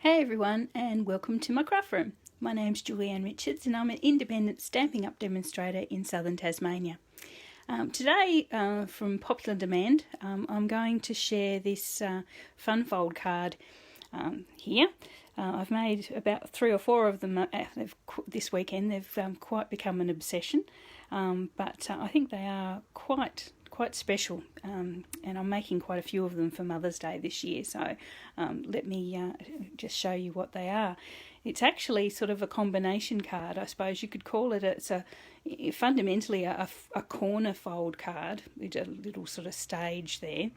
Hey everyone, and welcome to my craft room. My name's Julianne Richards and I'm an independent Stampin' Up demonstrator in southern Tasmania. Today, from popular demand, I'm going to share this fun fold card here. I've made about 3 or 4 of them this weekend. They've quite become an obsession, but I think they are quite special, and I'm making quite a few of them for Mother's Day this year, so let me just show you what they are. It's actually sort of a combination card, I suppose you could call it. It's fundamentally a corner fold card with a little sort of stage there,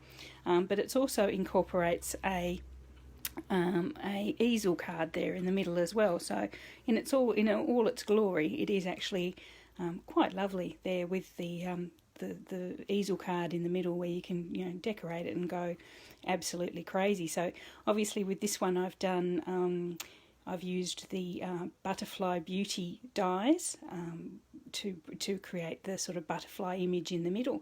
but it also incorporates a easel card there in the middle as well. So in all its glory, it is actually quite lovely there with the easel card in the middle, where you can decorate it and go absolutely crazy. So obviously with this one I've used the Butterfly Beauty dies to create the sort of butterfly image in the middle.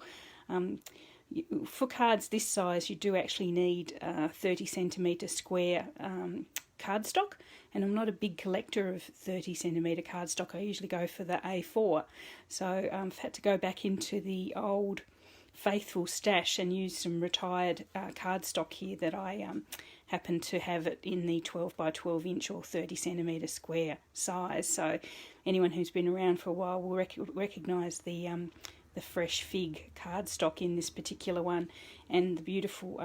For cards this size, you do actually need 30 centimetre square cardstock, and I'm not a big collector of 30 centimetre cardstock. I usually go for the A4, so I've had to go back into the old faithful stash and use some retired cardstock here that I happen to have it in the 12 by 12 inch or 30 centimetre square size. So anyone who's been around for a while will recognise the fresh fig cardstock in this particular one, and the beautiful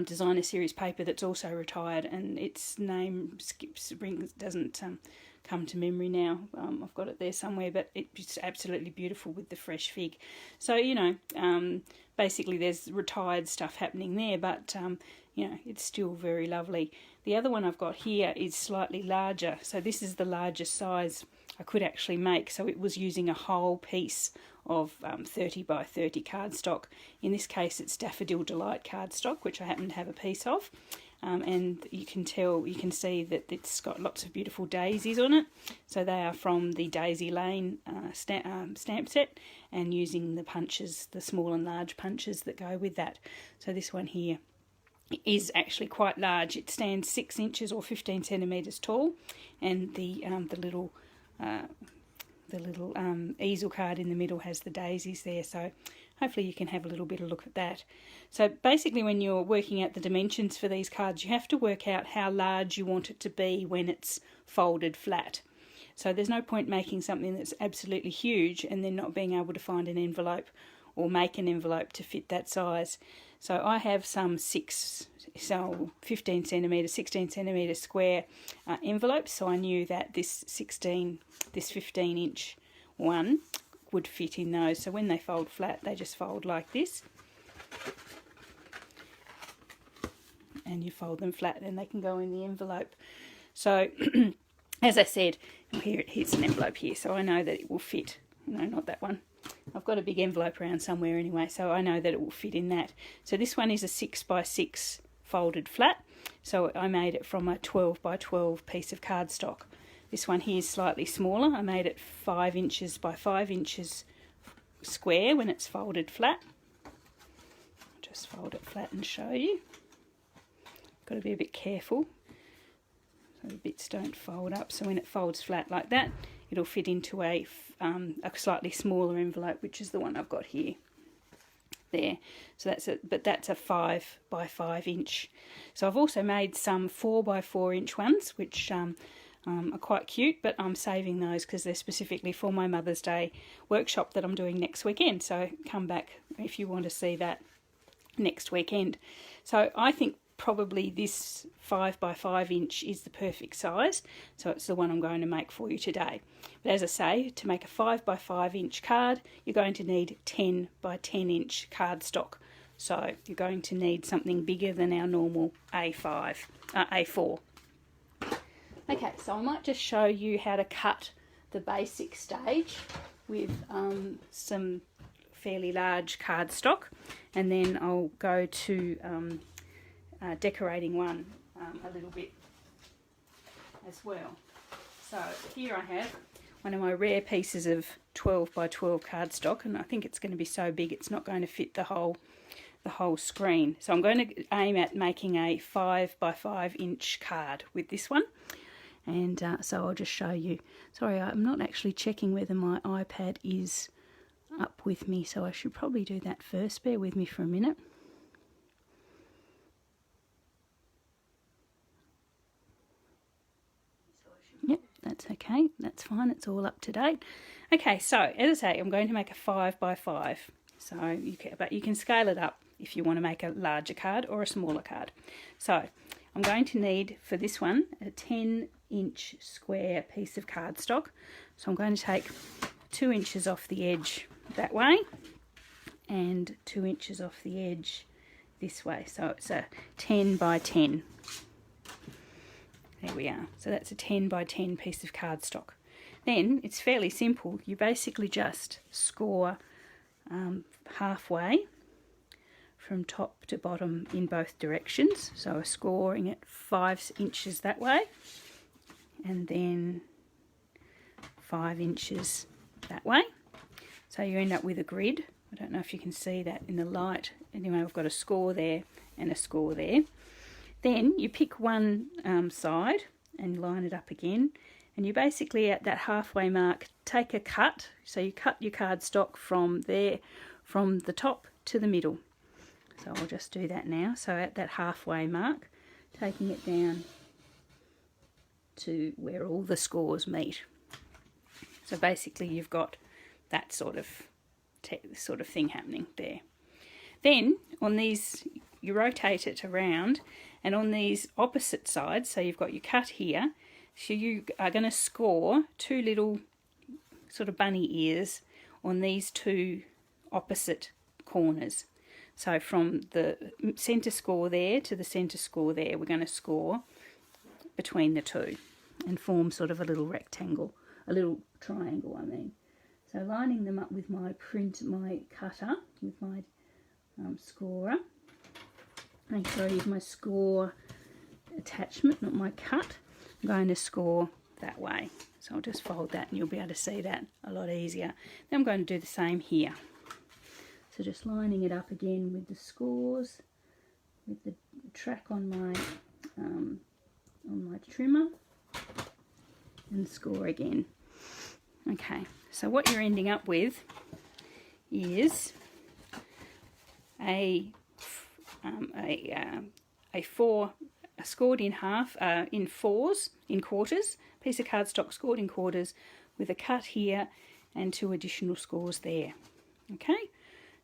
designer series paper that's also retired, and its name doesn't come to memory now. I've got it there somewhere, but it's absolutely beautiful with the fresh fig. So basically there's retired stuff happening there, but it's still very lovely. The other one I've got here is slightly larger, so this is the largest size I could actually make. So it was using a whole piece of 30 by 30 cardstock. In this case it's Daffodil Delight cardstock, which I happen to have a piece of, and you can see that it's got lots of beautiful daisies on it. So they are from the Daisy Lane stamp set, and using the punches, the small and large punches that go with that. So this one here is actually quite large. It stands 6 inches or 15 centimetres tall, and the little easel card in the middle has the daisies there, so hopefully you can have a little bit of a look at that. So basically when you're working out the dimensions for these cards, you have to work out how large you want it to be when it's folded flat. So there's no point making something that's absolutely huge and then not being able to find an envelope or make an envelope to fit that size. So I have some 15 centimetre, 16 centimetre square envelopes, so I knew that this 15 inch one would fit in those. So when they fold flat, they just fold like this, and you fold them flat and they can go in the envelope. So as I said, here's an envelope here, so I know that it will fit. No, not that one. I've got a big envelope around somewhere anyway, so I know that it will fit in that. So this one is a 6 by 6 folded flat, so I made it from a 12 by 12 piece of cardstock. This one here is slightly smaller. I made it 5 inches by 5 inches square when it's folded flat. I'll just fold it flat and show you. Got to be a bit careful so the bits don't fold up. So when it folds flat like that, it'll fit into a slightly smaller envelope, which is the one I've got here. There, so that's a 5 by 5 inch. So I've also made some 4 by 4 inch ones, which are quite cute, but I'm saving those because they're specifically for my Mother's Day workshop that I'm doing next weekend. So come back if you want to see that next weekend. So I think probably this 5 by 5 inch is the perfect size, so it's the one I'm going to make for you today. But as I say, to make a 5 by 5 inch card, you're going to need 10 by 10 inch cardstock. So you're going to need something bigger than our normal A4. Okay, so I might just show you how to cut the basic stage with some fairly large cardstock, and then I'll go to decorating one a little bit as well. So here I have one of my rare pieces of 12 by 12 cardstock, and I think it's going to be so big it's not going to fit the whole the whole screen. So I'm going to aim at making a 5 by 5 inch card with this one. And so I'll just show you. Sorry, I'm not actually checking whether my iPad is up with me, so I should probably do that first. Bear with me for a minute. Yep, that's okay. That's fine. It's all up to date. Okay, so as I say, I'm going to make a 5 by 5. So but you can scale it up if you want to make a larger card or a smaller card. So I'm going to need for this one a 10-inch square piece of cardstock. So I'm going to take 2 inches off the edge that way and 2 inches off the edge this way. So it's a 10 by 10. There we are. So that's a 10 by 10 piece of cardstock. Then it's fairly simple. You basically just score halfway from top to bottom in both directions. So a scoring at 5 inches that way and then 5 inches that way. So you end up with a grid. I don't know if you can see that in the light. Anyway, I've got a score there and a score there. Then you pick one side and line it up again. And you basically, at that halfway mark, take a cut. So you cut your cardstock from there, from the top to the middle. So I'll just do that now. So at that halfway mark, taking it down to where all the scores meet. So basically you've got that sort of thing happening there. Then on these, you rotate it around, and on these opposite sides, so you've got your cut here, so you are going to score 2 little sort of bunny ears on these 2 opposite corners. So from the centre score there to the centre score there, we're going to score between the 2 and form sort of a little rectangle, a little triangle, I mean. So lining them up with my cutter, with my scorer. Make sure I use my score attachment, not my cut. I'm going to score that way. So I'll just fold that and you'll be able to see that a lot easier. Then I'm going to do the same here. So just lining it up again with the scores, with the track on my trimmer, and score again. Okay, so what you're ending up with is a scored in half, in quarters, piece of cardstock scored in quarters with a cut here and 2 additional scores there. Okay,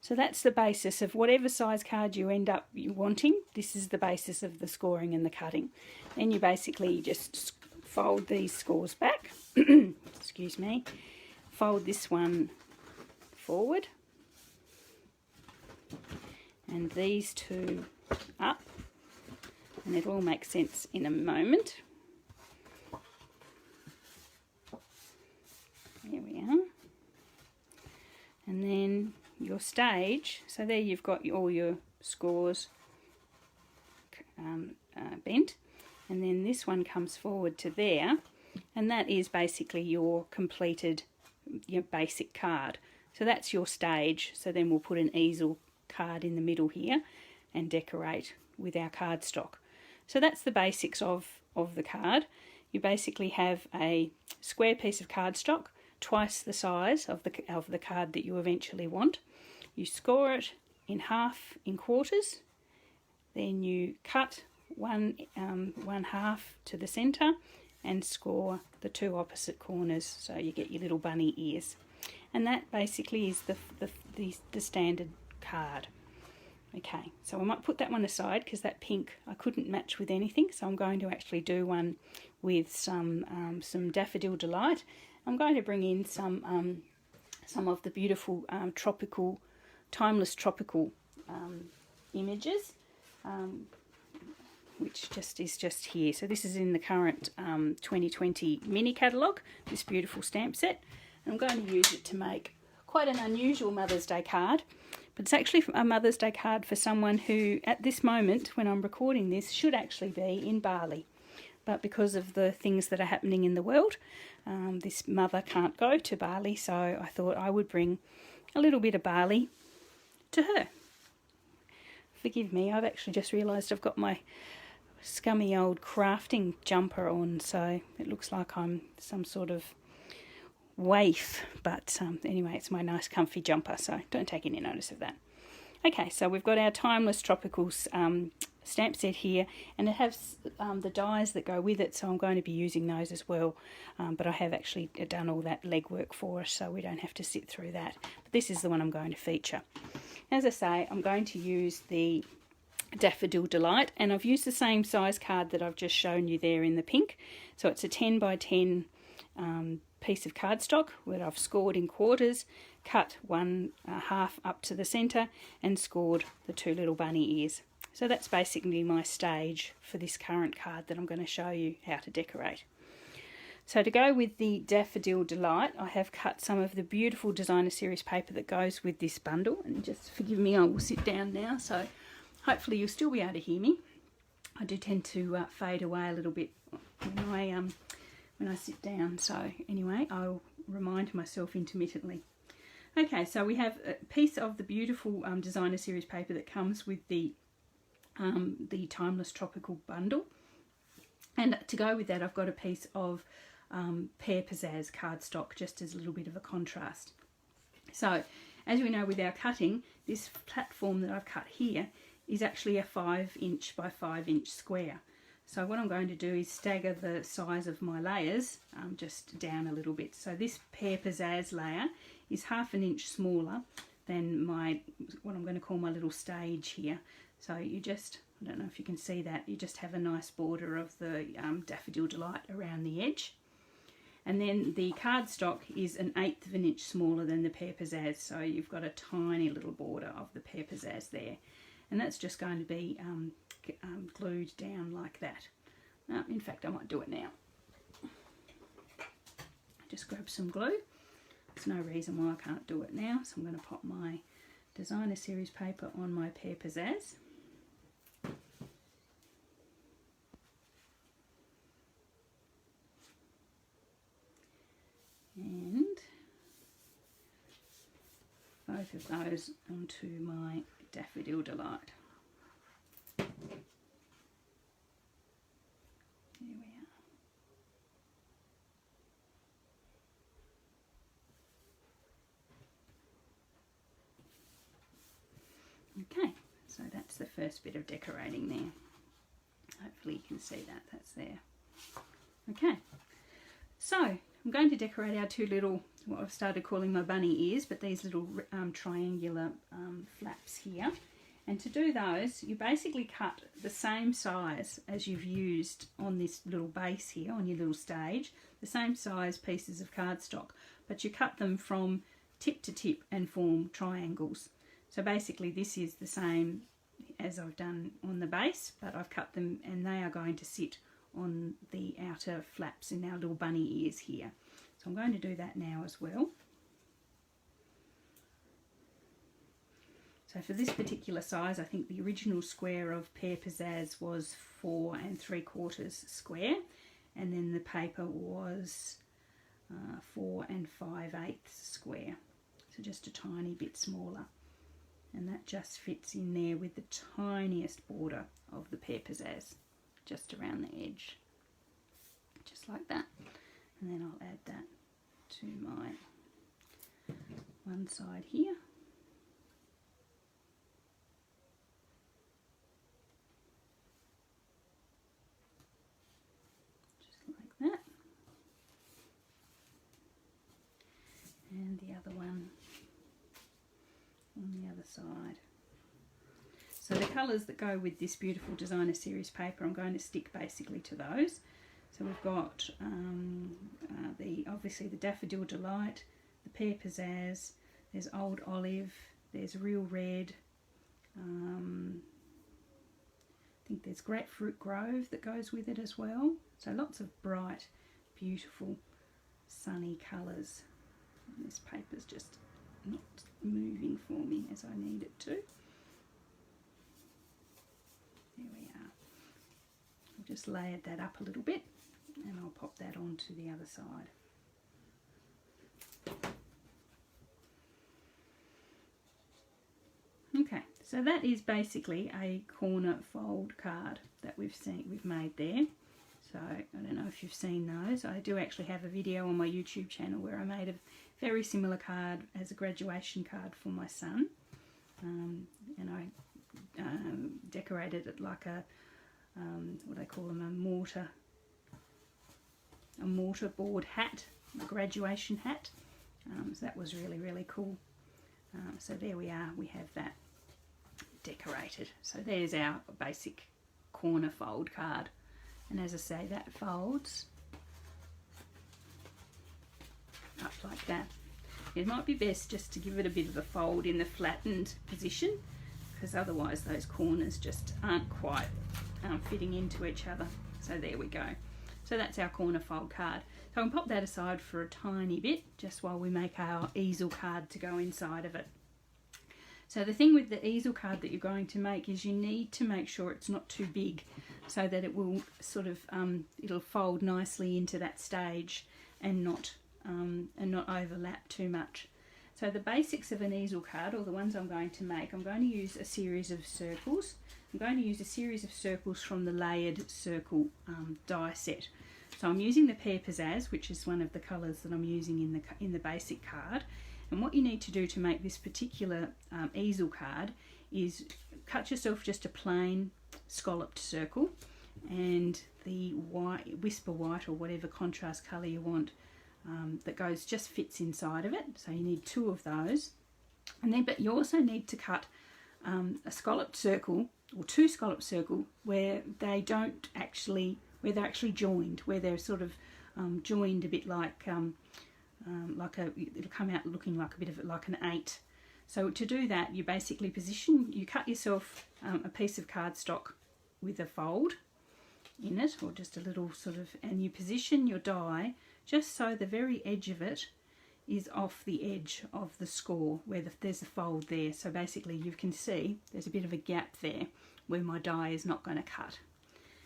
so that's the basis of whatever size card you end up wanting. This is the basis of the scoring and the cutting. Then you basically just fold these scores back, excuse me, fold this one forward and these 2 up, and it'll all make sense in a moment. There we are. And then your stage, so there you've got all your scores bent, and then this one comes forward to there, and that is basically your completed, your basic card. So that's your stage. So then we'll put an easel card in the middle here and decorate with our cardstock. So that's the basics of the card. You basically have a square piece of cardstock, twice the size of the card that you eventually want. You score it in half in quarters, then you cut one half to the centre and score the 2 opposite corners, so you get your little bunny ears. And that basically is the standard card. Okay, so I might put that one aside because that pink I couldn't match with anything, so I'm going to actually do one with some Daffodil Delight. I'm going to bring in some of the beautiful timeless tropical images, which is just here. So this is in the current 2020 mini catalogue, this beautiful stamp set. And I'm going to use it to make quite an unusual Mother's Day card. But it's actually a Mother's Day card for someone who, at this moment, when I'm recording this, should actually be in Bali. But because of the things that are happening in the world, this mother can't go to Bali, so I thought I would bring a little bit of Bali to her. Forgive me, I've actually just realised I've got my scummy old crafting jumper on, so it looks like I'm some sort of waif, but anyway, it's my nice comfy jumper, so don't take any notice of that. Okay, so we've got our Timeless Tropicals stamp set here, and it has the dies that go with it, so I'm going to be using those as well, but I have actually done all that legwork for us, so we don't have to sit through that. But this is the one I'm going to feature. As I say, I'm going to use the Daffodil Delight, and I've used the same size card that I've just shown you there in the pink, so it's a 10 by 10 piece of cardstock that I've scored in quarters, cut one half up to the centre and scored the two little bunny ears. So that's basically my stage for this current card that I'm going to show you how to decorate. So to go with the Daffodil Delight, I have cut some of the beautiful designer series paper that goes with this bundle, and just forgive me, I will sit down now, so hopefully you'll still be able to hear me. I do tend to fade away a little bit when I sit down, so anyway, I'll remind myself intermittently. Okay, so we have a piece of the beautiful designer series paper that comes with the Timeless Tropical bundle, and to go with that I've got a piece of Pear Pizzazz cardstock, just as a little bit of a contrast. So as we know with our cutting, this platform that I've cut here is actually a 5" by 5" square. So what I'm going to do is stagger the size of my layers just down a little bit. So this Pear Pizzazz layer is 1/2 inch smaller than what I'm going to call my little stage here. So you just, I don't know if you can see that, you just have a nice border of the Daffodil Delight around the edge. And then the cardstock is 1/8 inch smaller than the Pear Pizzazz, so you've got a tiny little border of the Pear Pizzazz there. And that's just going to be glued down like that. In fact, I might do it now. Just grab some glue. There's no reason why I can't do it now, so I'm going to pop my designer series paper on my Pear Pizzazz. And both of those onto my Daffodil Delight. There we are. Okay, so that's the first bit of decorating there. Hopefully you can see that, that's there. Okay, so I'm going to decorate our two little, what I've started calling my bunny ears, but these little triangular flaps here. And to do those, you basically cut the same size as you've used on this little base here, on your little stage, the same size pieces of cardstock, but you cut them from tip to tip and form triangles. So basically this is the same as I've done on the base, but I've cut them and they are going to sit on the outer flaps in our little bunny ears here. So I'm going to do that now as well. So for this particular size, I think the original square of Pear Pizzazz was 4 3/4 square, and then the paper was 4 5/8 square. So just a tiny bit smaller. And that just fits in there with the tiniest border of the Pear Pizzazz, just around the edge. Just like that. And then I'll add that to my one side here. That. And the other one on the other side. So the colours that go with this beautiful designer series paper, I'm going to stick basically to those. So we've got obviously the Daffodil Delight, the Pear Pizzazz, there's Old Olive, there's Real Red, I think there's Grapefruit Grove that goes with it as well. So lots of bright, beautiful, sunny colours. And this paper's just not moving for me as I need it to. There we are. I've just layered that up a little bit and I'll pop that onto the other side. Okay, So that is basically a corner fold card that we've made there. So I don't know if you've seen those. I do actually have a video on my YouTube channel where I made a very similar card as a graduation card for my son, and I decorated it like a what do they call them, a mortar board hat, a graduation hat. So that was really, really cool. So there we are, we have that decorated. So there's our basic corner fold card, and as I say, that folds up like that. It might be best just to give it a bit of a fold in the flattened position, because otherwise those corners just aren't quite fitting into each other. So there we go. So that's our corner fold card. So I can pop that aside for a tiny bit just while we make our easel card to go inside of it. So the thing with the easel card that you're going to make is you need to make sure it's not too big, so that it will sort of it'll fold nicely into that stage and not overlap too much. So the basics of an easel card, or the ones I'm going to make, I'm going to use a series of circles. I'm going to use a series of circles from the layered circle die set. So I'm using the Pear Pizzazz, which is one of the colours that I'm using in the basic card. And what you need to do to make this particular easel card is cut yourself just a plain scalloped circle, and the white, whisper white or whatever contrast colour you want that goes just fits inside of it. So you need 2 of those, and then but you also need to cut a scalloped circle or 2 scalloped circle where they don't actually, where they're actually joined, where they're sort of joined a bit like it'll come out looking like a bit of like an 8. So to do that, you basically you cut yourself a piece of cardstock with a fold in it, or just a little sort of, and you position your die just so the very edge of it is off the edge of the score where there's a fold there. So basically you can see there's a bit of a gap there where my die is not going to cut.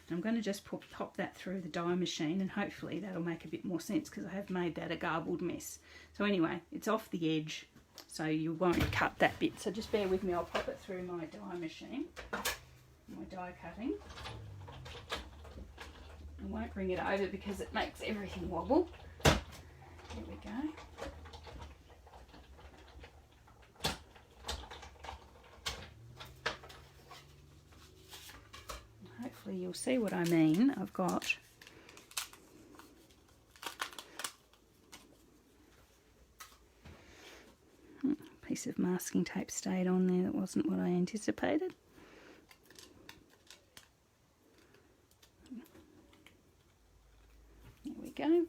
And I'm going to just pop that through the die machine, and hopefully that'll make a bit more sense, because I have made that a garbled mess. So anyway, it's off the edge, so you won't cut that bit. So just bear with me, I'll pop it through my die machine, my die cutting. I won't bring it over because it makes everything wobble. There we go. Hopefully you'll see what I mean. I've got a piece of masking tape stayed on there that wasn't what I anticipated. There we go.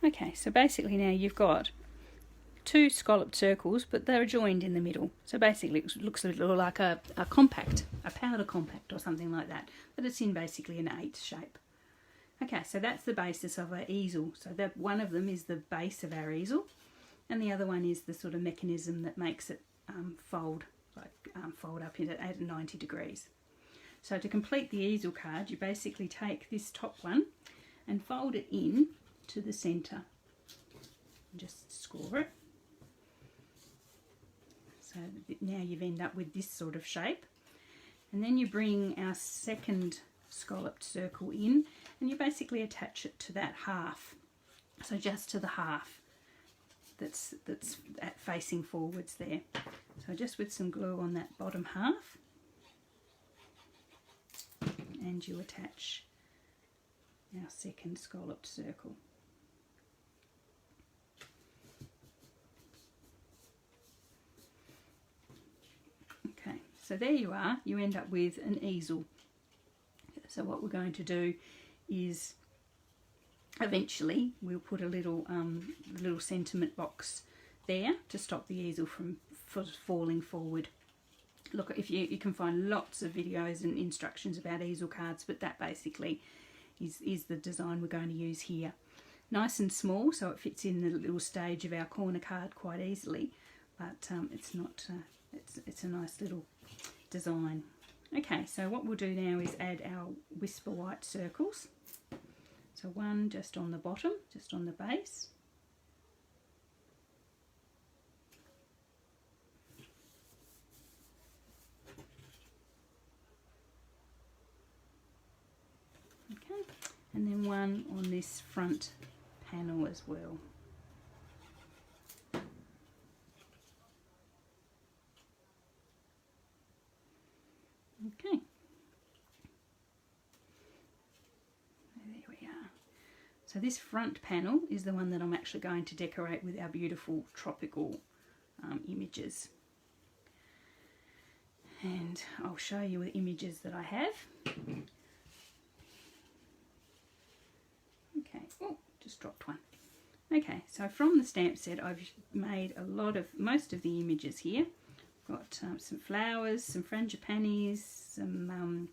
Okay, so basically now you've got 2 scalloped circles, but they're joined in the middle. So basically it looks a little like a compact, a powder compact or something like that, but it's in basically an 8 shape. Okay, so that's the basis of our easel. So that one of them is the base of our easel, and the other one is the sort of mechanism that makes it fold up at 90 degrees. So to complete the easel card, you basically take this top one and fold it in to the centre. Just score it. So now you've ended up with this sort of shape, and then you bring our second scalloped circle in, and you basically attach it to that half, so just to the half that's facing forwards there. So just with some glue on that bottom half, and you attach our second scalloped circle. So there you are, you end up with an easel. So what we're going to do is eventually we'll put a little sentiment box there to stop the easel from falling forward. Look, if you can find lots of videos and instructions about easel cards, but that basically is the design we're going to use here. Nice and small, so it fits in the little stage of our corner card quite easily, but it's not. It's a nice little design. Okay, so what we'll do now is add our whisper white circles. So one just on the bottom, just on the base. and then one on this front panel as well. Okay. There we are. So this front panel is the one that I'm actually going to decorate with our beautiful tropical images. And I'll show you the images that I have. Okay, oh, just dropped one. Okay, so from the stamp set I've made most of the images here. Got some flowers, some frangipanis, some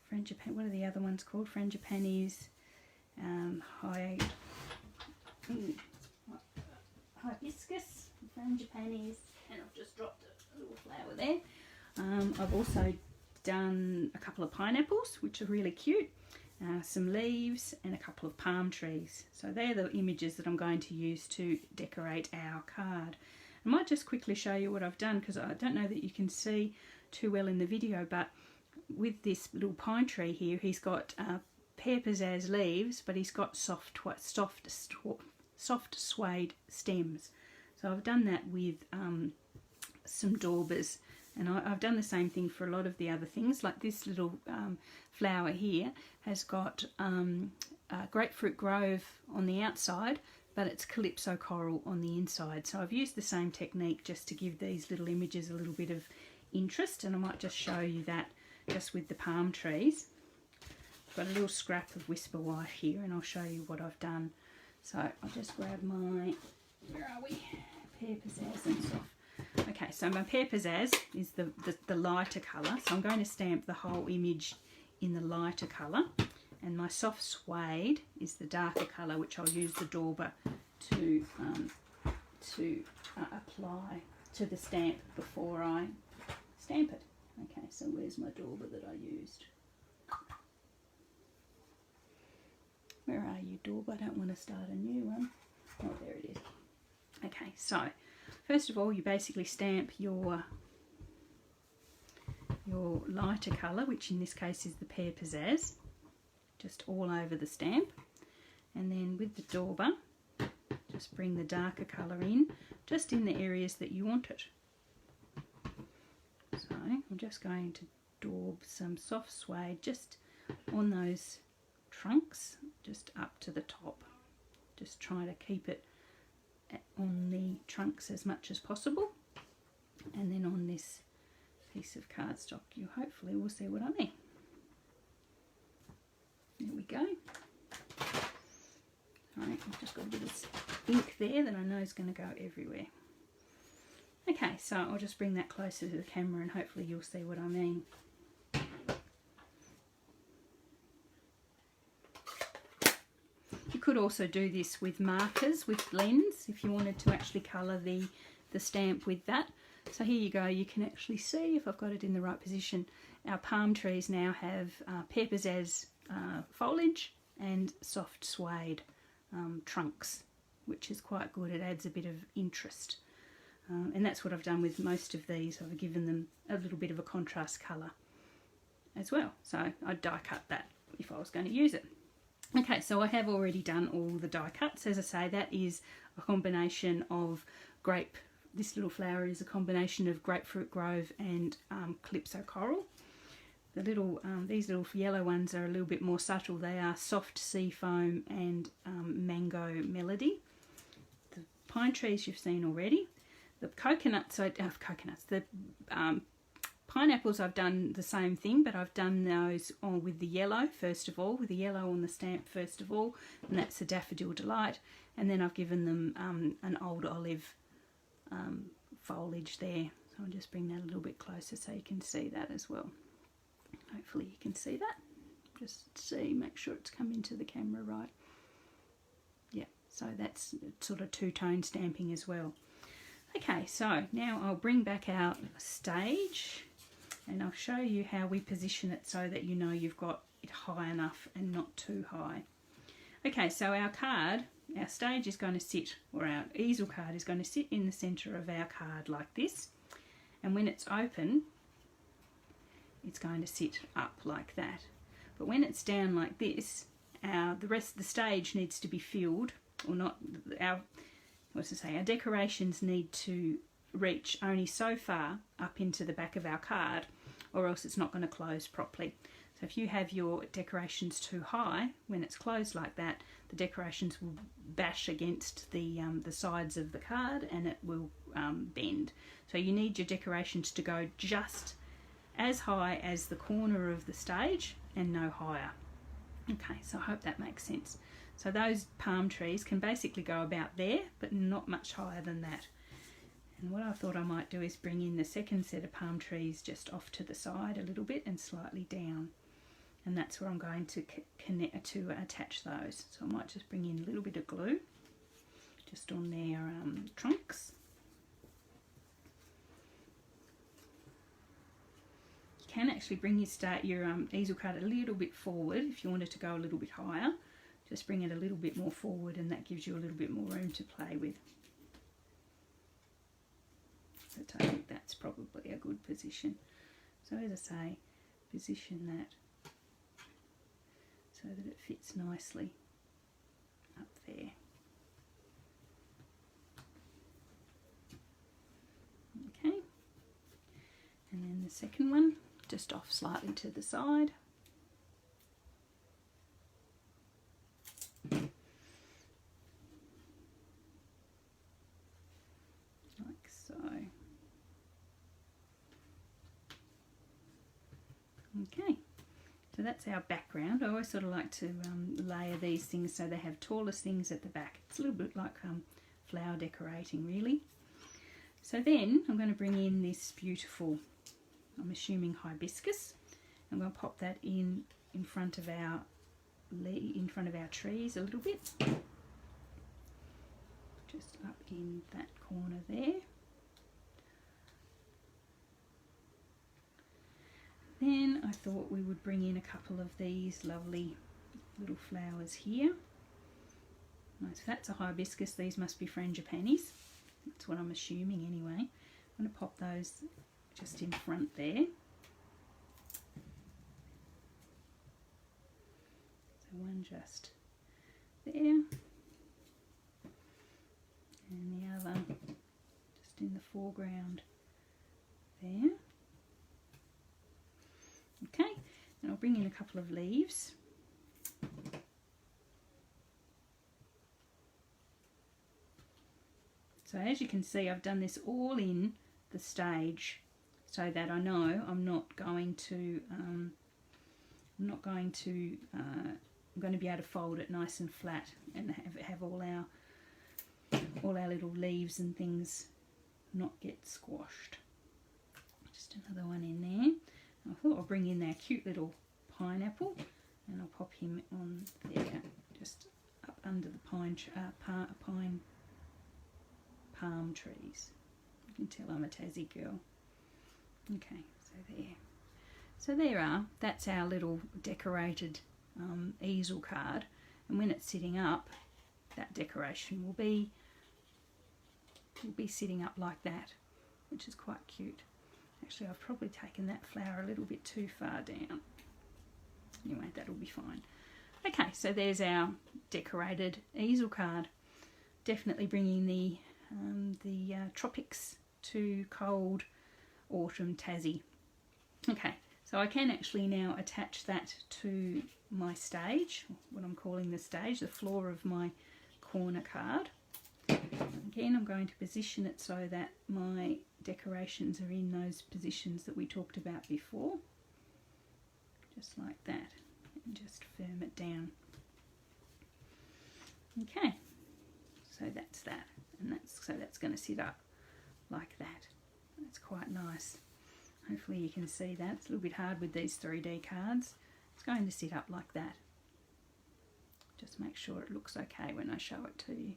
what are the other ones called? Frangipanis, hibiscus, frangipanis, and I've just dropped a little flower there. I've also done a couple of pineapples, which are really cute, some leaves, and a couple of palm trees. So they're the images that I'm going to use to decorate our card. I might just quickly show you what I've done, because I don't know that you can see too well in the video, but with this little pine tree here, he's got pear pizzazz leaves, but he's got soft suede stems. So I've done that with some daubers, and I've done the same thing for a lot of the other things. Like this little flower here has got grapefruit grove on the outside, but it's calypso coral on the inside. So I've used the same technique just to give these little images a little bit of interest, and I might just show you that just with the palm trees. I've got a little scrap of Whisper White here, and I'll show you what I've done. So I'll just grab my, where are we? Pear Pizzazz and Soft. Okay, so my Pear Pizzazz is the lighter colour, so I'm going to stamp the whole image in the lighter colour. And my Soft Suede is the darker colour, which I'll use the dauber to apply to the stamp before I stamp it. Okay, so where's my dauber that I used? Where are you, dauber? I don't want to start a new one. Oh, there it is. Okay, so first of all, you basically stamp your lighter colour, which in this case is the Pear Pizzazz, just all over the stamp, and then with the dauber just bring the darker colour in, just in the areas that you want it. So I'm just going to daub some Soft Suede just on those trunks, just up to the top, just try to keep it on the trunks as much as possible, and then on this piece of cardstock you hopefully will see what I mean. There we go. Alright, I've just got a bit of ink there that I know is going to go everywhere. Okay, so I'll just bring that closer to the camera and hopefully you'll see what I mean. You could also do this with markers, with blends, if you wanted to actually colour the stamp with that. So here you go, you can actually see, if I've got it in the right position, our palm trees now have Pear Pizzazz foliage and Soft Suede trunks, which is quite good. It adds a bit of interest. And that's what I've done with most of these. I've given them a little bit of a contrast colour as well. So I'd die cut that if I was going to use it. Okay, so I have already done all the die cuts. As I say, that is a combination of this little flower is a combination of Grapefruit Grove and Calypso Coral. These little yellow ones are a little bit more subtle. They are Soft Sea Foam and Mango Melody. The pine trees you've seen already. The the pineapples, I've done the same thing, but I've done those with the yellow first of all, with the yellow on the stamp first of all, and that's the Daffodil Delight. And then I've given them an old olive foliage there. So I'll just bring that a little bit closer so you can see that as well. Hopefully you can see that. Just make sure it's come into the camera right. Yeah, so that's sort of two-tone stamping as well. Okay, so now I'll bring back our stage and I'll show you how we position it so that you know you've got it high enough and not too high. Okay, so our stage is going to sit, or our easel card is going to sit in the centre of our card like this, and when it's open it's going to sit up like that. But when it's down like this, the rest of the stage needs to be filled, or not, our decorations need to reach only so far up into the back of our card, or else it's not going to close properly. So if you have your decorations too high, when it's closed like that, the decorations will bash against the sides of the card and it will bend. So you need your decorations to go just as high as the corner of the stage and no higher. Okay, so I hope that makes sense. So those palm trees can basically go about there, but not much higher than that. And what I thought I might do is bring in the second set of palm trees just off to the side a little bit and slightly down. And that's where I'm going to attach those. So I might just bring in a little bit of glue just on their trunks. You can actually bring your easel card a little bit forward if you wanted to go a little bit higher. Just bring it a little bit more forward and that gives you a little bit more room to play with. But I think that's probably a good position. So as I say, position that so that it fits nicely up there. Okay, and then the second one, just off slightly to the side. Like so. Okay. So that's our background. I always sort of like to layer these things so they have taller things at the back. It's a little bit like flower decorating really. So then I'm going to bring in this beautiful, I'm assuming hibiscus. I'm going to pop that in front of our trees a little bit. Just up in that corner there. Then I thought we would bring in a couple of these lovely little flowers here. Nice, if that's a hibiscus, these must be frangipanis. That's what I'm assuming anyway. I'm going to pop those just in front there. So one just there, and the other just in the foreground there. Okay, and I'll bring in a couple of leaves. So as you can see, I've done this all in the stage so that I know I'm going to be able to fold it nice and flat and have all our little leaves and things not get squashed. Just another one in there. I thought I'll bring in our cute little pineapple and I'll pop him on there, just up under the palm trees. You can tell I'm a Tassie girl. Okay, so there. So that's our little decorated easel card, and when it's sitting up, that decoration will be sitting up like that, which is quite cute. Actually, I've probably taken that flower a little bit too far down. Anyway, that'll be fine. Okay, so there's our decorated easel card. Definitely bringing the tropics to cold autumn Tassie. Okay, so I can actually now attach that to my stage, what I'm calling the stage, the floor of my corner card. Again, I'm going to position it so that my decorations are in those positions that we talked about before. Just like that, and just firm it down. Okay, so that's that, and that's going to sit up like that. That's quite nice. Hopefully you can see that. It's a little bit hard with these 3D cards. It's going to sit up like that. Just make sure it looks okay when I show it to you.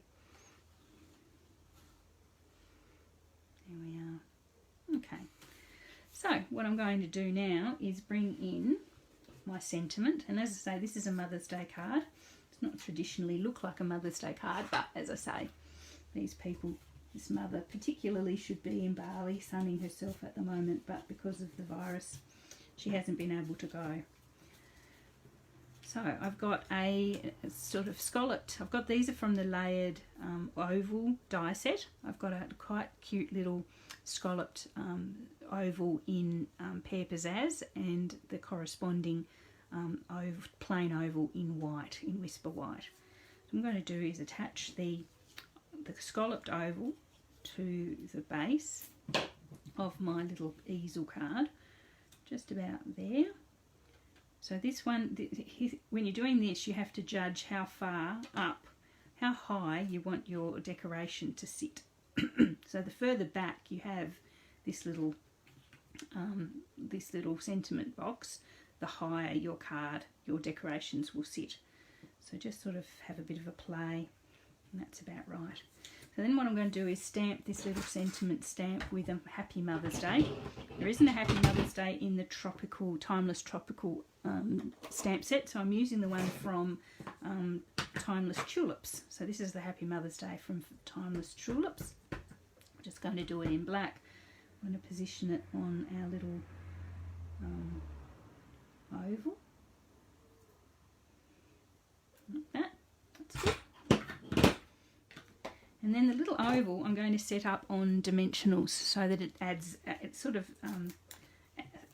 There we are. Okay, so what I'm going to do now is bring in my sentiment, and as I say, this is a Mother's Day card. It's not traditionally look like a Mother's Day card, but as I say, these people, this mother particularly, should be in Bali sunning herself at the moment, but because of the virus she hasn't been able to go. So I've got a sort of scalloped, these are from the layered oval die set. I've got a quite cute little scalloped oval in Pear Pizzazz, and the corresponding plain oval in white, in Whisper White. What I'm going to do is attach the scalloped oval to the base of my little easel card, just about there. So this one, when you're doing this, you have to judge how far up, how high you want your decoration to sit. So the further back you have this little sentiment box, the higher your card, your decorations will sit. So just sort of have a bit of a play, and that's about right. So then what I'm going to do is stamp this little sentiment stamp with a Happy Mother's Day. There isn't a Happy Mother's Day in the tropical, timeless tropical stamp set, so I'm using the one from Timeless Tulips. So this is the Happy Mother's Day from Timeless Tulips. I'm just going to do it in black. I'm going to position it on our little oval. Like that. That's good. And then the little oval I'm going to set up on dimensionals so that it adds, it sort of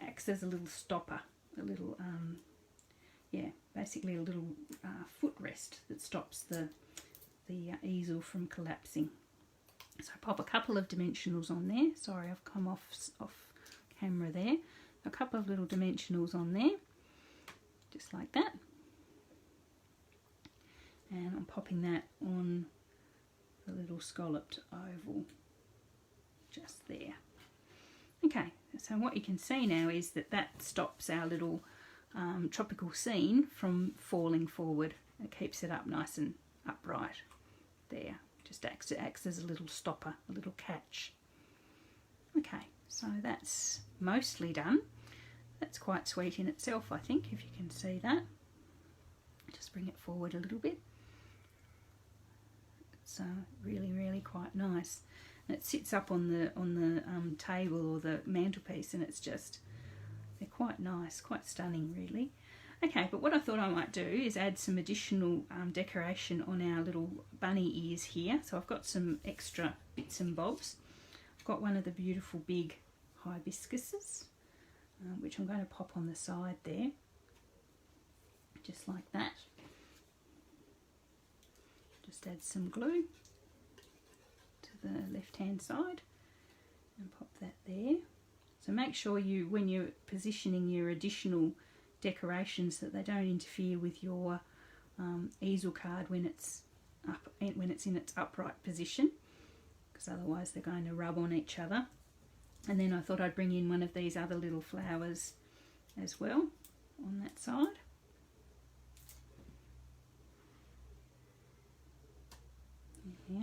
acts as a little stopper, a little, yeah, basically a little footrest that stops the easel from collapsing. So I pop a couple of dimensionals on there. Sorry, I've come off camera there. A couple of little dimensionals on there, just like that. And I'm popping that on the little scalloped oval just there. Okay, so what you can see now is that stops our little tropical scene from falling forward. It keeps it up nice and upright there. Just acts as a little stopper, a little catch. Okay, so that's mostly done. That's quite sweet in itself, I think, if you can see that. Just bring it forward a little bit. It's really, really quite nice. And it sits up on the table or the mantelpiece, and it's just, they're quite nice, quite stunning, really. Okay, but what I thought I might do is add some additional decoration on our little bunny ears here. So I've got some extra bits and bobs. I've got one of the beautiful big hibiscuses, which I'm going to pop on the side there, just like that. Just add some glue to the left hand side and pop that there. So make sure you, when you're positioning your additional decorations, that they don't interfere with your easel card when it's up, when it's in its upright position, because otherwise they're going to rub on each other. And then I thought I'd bring in one of these other little flowers as well on that side. Yeah.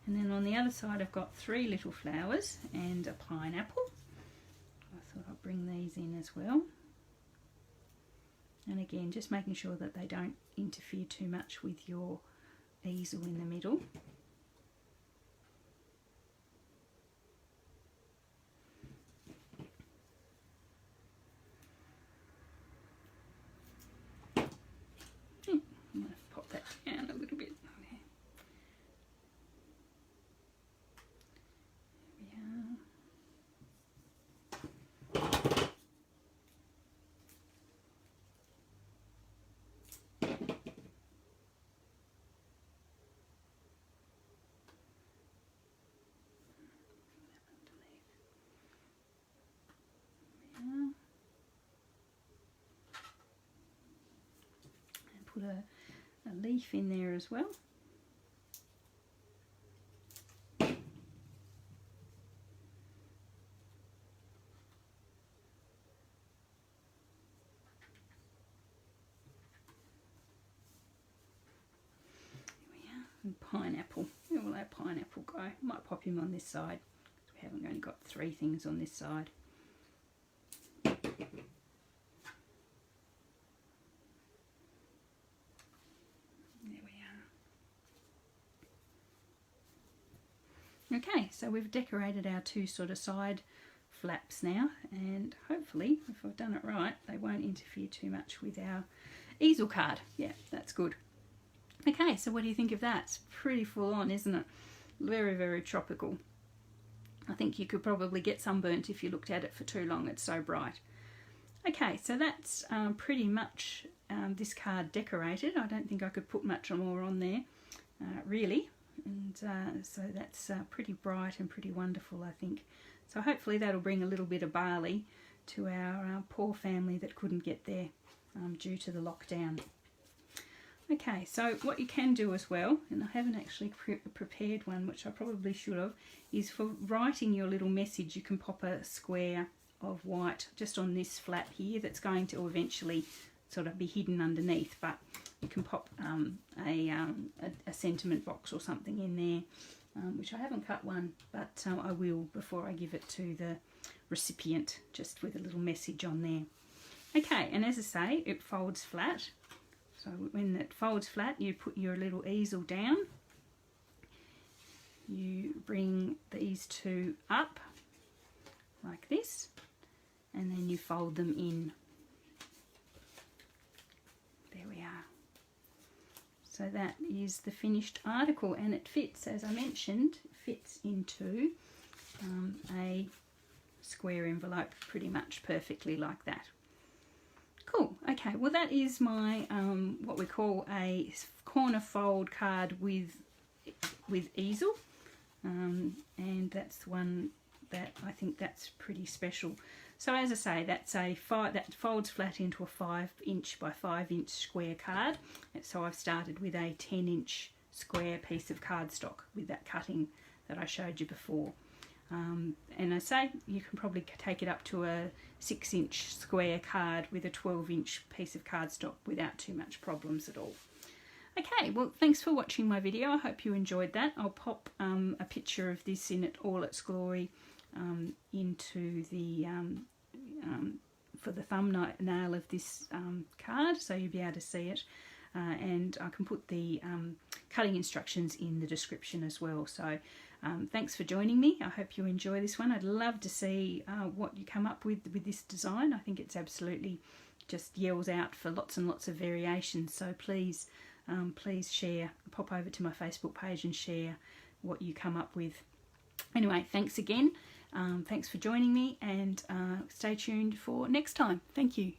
And then on the other side I've got 3 little flowers and a pineapple. I thought I'd bring these in as well. And again, just making sure that they don't interfere too much with your easel in the middle. I'm going to pop that down a little bit. Put a leaf in there as well. And pineapple. Where will our pineapple go? Might pop him on this side. We haven't only got 3 things on this side. Okay, so we've decorated our 2 sort of side flaps now, and hopefully, if I've done it right, they won't interfere too much with our easel card. Yeah, that's good. Okay, so what do you think of that? It's pretty full on, isn't it? Very, very tropical. I think you could probably get sunburnt if you looked at it for too long. It's so bright. Okay, so that's pretty much this card decorated. I don't think I could put much more on there, really. And so that's pretty bright and pretty wonderful, I think. So hopefully that'll bring a little bit of barley to our poor family that couldn't get there due to the lockdown. Okay, so what you can do as well, and I haven't actually prepared one, which I probably should have, is for writing your little message, you can pop a square of white just on this flap here that's going to eventually sort of be hidden underneath, but you can pop a sentiment box or something in there, which I haven't cut one, but I will before I give it to the recipient, just with a little message on there. Okay, and as I say, it folds flat. So when it folds flat, you put your little easel down. You bring these two up like this, and then you fold them in. There we are. So that is the finished article, and it fits, as I mentioned, fits into a square envelope pretty much perfectly like that. Cool. Okay, well that is my what we call a corner fold card with easel, and that's the one that I think that's pretty special. So as I say, that's that folds flat into a 5" by 5" square card. And so I've started with a 10" square piece of cardstock with that cutting that I showed you before. And I say you can probably take it up to a 6" square card with a 12" piece of cardstock without too much problems at all. Okay, well thanks for watching my video. I hope you enjoyed that. I'll pop a picture of this in all its glory into the for the thumbnail of this card, so you'll be able to see it. And I can put the cutting instructions in the description as well. So thanks for joining me. I hope you enjoy this one. I'd love to see what you come up with this design. I think it's absolutely just yells out for lots and lots of variations. So please, please share. Pop over to my Facebook page and share what you come up with. Anyway, thanks again. Thanks for joining me, and stay tuned for next time. Thank you.